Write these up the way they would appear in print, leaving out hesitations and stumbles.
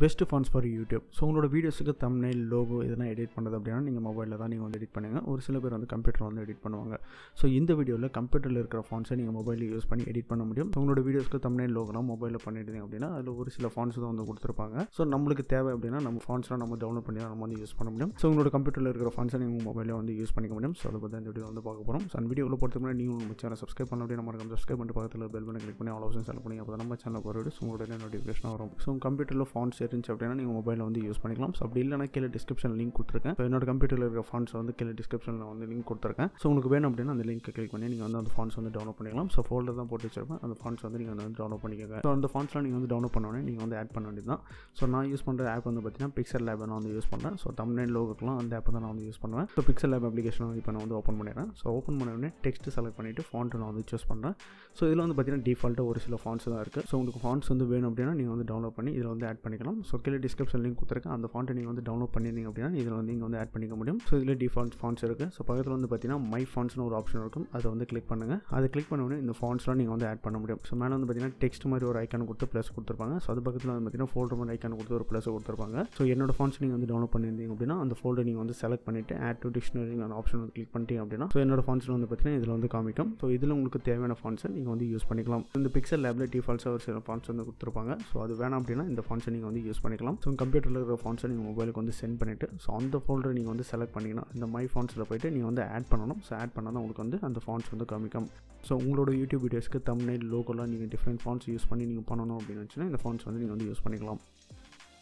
Best fonts for YouTube. So உங்களோட வீடியோஸுக்கு thumbnail, logo இதெல்லாம் எடிட் பண்ணுறது அப்படின்னா நீங்கள் மொபைலில் தான் நீங்கள் வந்து எடிட் பண்ணுங்கள். ஒரு சில பேர் வந்து கம்ப்யூட்டரில் வந்து எடிட் பண்ணுவாங்க. ஸோ இந்த வீடியோவில் கம்ப்யூட்டரில் இருக்கிற ஃபான்ட்ஸை நீங்கள் மொபைலில் யூஸ் பண்ணி எடிட் பண்ண முடியும். ஸோ உங்களோட வீடியோஸ்க்கு தம்ப்நெயில், லோகோலாம் மொபைலில் பண்ணிட்டீங்க அப்படின்னா அதில் ஒரு சில ஃபான்ட்ஸ் தான் வந்து கொடுத்துருப்பாங்க. ஸோ நம்மளுக்கு தேவை அப்படின்னா நம்ம ஃபான்ட்ஸ்லாம் நம்ம டவுன்லோட் பண்ணி நம்ம வந்து யூஸ் பண்ண முடியும். ஸோ உங்களோட கம்ப்யூட்டரில் இருக்கிற ஃபான்ட்ஸை நீங்கள் மொபைலில் வந்து யூஸ் பண்ணிக்க முடியும். ஸோ அதை பற்றி இந்த வீடியோ வந்து பார்க்க போகிறோம். ஸோ அந்த வீடியோவில் பொறுத்த முன்னாடி நீங்கள் உங்கள் சேனல் சப்ஸ்கிரைப் பண்ண அப்படியே நம்ம சப்ஸ்கிரைப் பண்ணிட்டு பக்கத்தில் பெல் பட்டன் கிளிக் பண்ணி ஆல் ஆப்ஷன் செலக்ட் பண்ணி அப்போ நம்ம சேனல் போகிற வீடியோஸ் உங்களோட நோட்டிஃபிகேஷன் வரும். ஸோ கம்ப்யூட்டரில் ஃபான்ட்ஸ் இருந்துச்சு அப்படின்னா நீங்கள் மொபைலில் வந்து யூஸ் பண்ணிக்கலாம். ஸோ அப்படி இல்லைனா கீழே டிஸ்கிரிப்ஷன் லிங்க் கொடுத்துருக்கேன். ஸோ என்னோட கம்ப்யூட்டரில் இருக்கிற ஃபான்ட்ஸ் வந்து கீழே டிஸ்கிரிப்ஷனில் வந்து லிங்க் கொடுத்துருக்கேன். ஸோ உங்களுக்கு வேணும் அப்படின்னா அந்த லிங்க் கிளிக் பண்ணி நீங்கள் வந்து அந்த ஃபான்ட்ஸ் வந்து டவுன்லோட் பண்ணிக்கலாம். ஸோ ஃபோல்டர் தான் போட்டு வச்சிருப்பேன். அந்த ஃபான்ட்ஸ் வந்து நீங்கள் வந்து டவுன்லோட் பண்ணிக்கோங்க. ஸோ அந்த ஃபான்ட்ஸ்லாம் நீங்கள் வந்து டவுன்லோட் பண்ணோடனே நீங்கள் வந்து ஆட் பண்ண வேண்டியது தான். ஸோ நான் யூஸ் பண்ணுற ஆப் வந்து பார்த்தீங்கன்னா பிக்சல் லேப் நான் வந்து யூஸ் பண்ணுறேன். ஸோ தம்ப்நெயில், லோகோக்கெலாம் அந்த ஆப் தான் நான் வந்து யூஸ் பண்ணுவேன். ஸோ பிக்சல் லேப் அப்ளிகேஷன் இப்போ நான் வந்து ஓப்பன் பண்ணிடுறேன். ஸோ ஓப்பன் பண்ண உடனே டெக்ஸ்ட் செலக்ட் பண்ணிவிட்டு ஃபான்ட் நான் வந்து சூஸ் பண்ணுறேன். ஸோ இதில் வந்து பார்த்தீங்கன்னா டிஃபால்ட்டாக ஒரு சில ஃபான்ட்ஸ் தான் இருக்குது. ஸோ உங்களுக்கு ஃபான்ட்ஸ் வந்து வேணும் அப்படின்னா நீங்கள் வந்து டவுன்லோட் பண்ணி இதில் வந்து ஆட் பண்ணிக்கலாம். ஸோ கீழே டிஸ்கிரிப்ஷன் லிங்க் கொடுத்துருக்கேன். அந்த ஃபாண்ட்டை நீங்கள் வந்து டவுன்லோட் பண்ணிருந்தீங்க அப்படின்னா இதில் வந்து நீங்கள் வந்து ஆட் பண்ணிக்க முடியும். ஸோ இதில் டிஃபால்ட் ஃபான்ட்ஸ் இருக்குது. ஸோ பக்கத்தில் வந்து பார்த்தீங்கன்னா மை ஃபான்ட்ஸ்னு ஒரு ஆப்ஷன் இருக்கும். அதை வந்து கிளிக் பண்ணுங்கள். அதை கிளிக் பண்ண உடனே இந்த ஃபான்ட்ஸ்லாம் நீங்கள் வந்து ஆட் பண்ண முடியும். ஸோ மேலே வந்து பார்த்தீங்கன்னா டெக்ஸ்ட் மாதிரி ஒரு ஐக்கான் கொடுத்து ப்ளஸ் கொடுத்துருப்பாங்க. ஸோ அது பக்கத்தில் வந்து பார்த்தீங்கன்னா ஃபோல்டர் மாதிரி ஐக்கான் கொடுத்து ஒரு ப்ளஸ் கொடுத்துருப்பாங்க. ஸோ என்னோட ஃபான்ட்ஸ் நீங்கள் வந்து டவுன்லோட் பண்ணியிருந்தீங்க அப்படின்னா அந்த ஃபோல்டர் நீங்கள் வந்து செலக்ட் பண்ணிவிட்டு ஆட் டு டிக்ஷனரி அந்த ஆப்ஷன் வந்து கிளிக் பண்ணிட்டீங்க அப்படின்னா ஸோ என்னோட ஃபான்ட்ஸில் வந்து பார்த்தீங்கன்னா இதில் வந்து காமிக்கும். ஸோ இதில் உங்களுக்கு தேவையான ஃபான்ட்ஸை நீங்கள் வந்து யூஸ் பண்ணிக்கலாம். இந்த பிக்சல் லேபில் டிஃபால்ட்ஸாக ஒரு சில ஃபான்ட்ஸ் வந்து கொடுத்துருப்பாங்க. ஸோ அது வேணாம் அப்படின்னா இந்த ஃபான்ட்ஸை நீங்கள் வந்து யூஸ் பண்ணிக்கலாம். ஸோ கம்ப்யூட்டரில் இருக்கிற ஃபான்ட்ஸை நீங்கள் மொபைலுக்கு வந்து சென்ட் பண்ணிவிட்டு ஸோ அந்த ஃபோல்டர் நீங்கள் வந்து செலக்ட் பண்ணிங்கன்னா இந்த மை ஃபான்ட்ஸில் போய்ட்டு நீங்கள் வந்து ஆட் பண்ணணும். ஸோ ஆட் பண்ணால் தான் உங்களுக்கு வந்து அந்த ஃபான்ட்ஸ் வந்து காமிக்கும். ஸோ உங்களோட யூடியூப் வீடியோஸ்க்கு தம்ப்நெயில், லோகோலாம் நீங்கள் டிஃப்ரெண்ட் ஃபான்ட்ஸ் யூஸ் பண்ணி நீங்கள் பண்ணணும் அப்படின்னு வச்சுன்னா இந்த ஃபான்ட்ஸ் வந்து நீங்கள் வந்து யூஸ் பண்ணிக்கலாம்.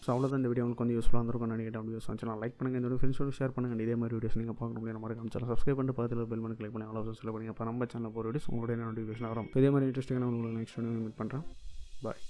ஸோ அவ்வளோதான். இந்த வீடியோ உங்களுக்கு வந்து யூஸ்ஃபுல்லாக இருந்திருக்கும் நினைக்கிறேன். வீடியோஸ் வந்துச்சுன்னா லைக் பண்ணுங்கள். இந்த ஃப்ரெண்ட்ஸோட ஷேர் பண்ணுங்கள். இதே மாதிரி வீடியோஸ் நீங்கள் பார்க்க முடியும். நம்ம சேனல் சப்ஸ்கிரைப் பண்ணிட்டு பக்கத்தில் பெல் பட்டன் கிளிக் பண்ணி ஆல் ஆப்ஷன் செலக்ட் பண்ணி அப்போ நம்ம சேனல் போகிற வீடியோஸ் உங்களோட நோட்டிஃபிகேஷன் வரும். இதே மாதிரி இன்ட்ரெஸ்டிங்கான உங்களுக்கு நெக்ஸ்ட் வீடியோ மீட் பண்ணுறேன். பாய்.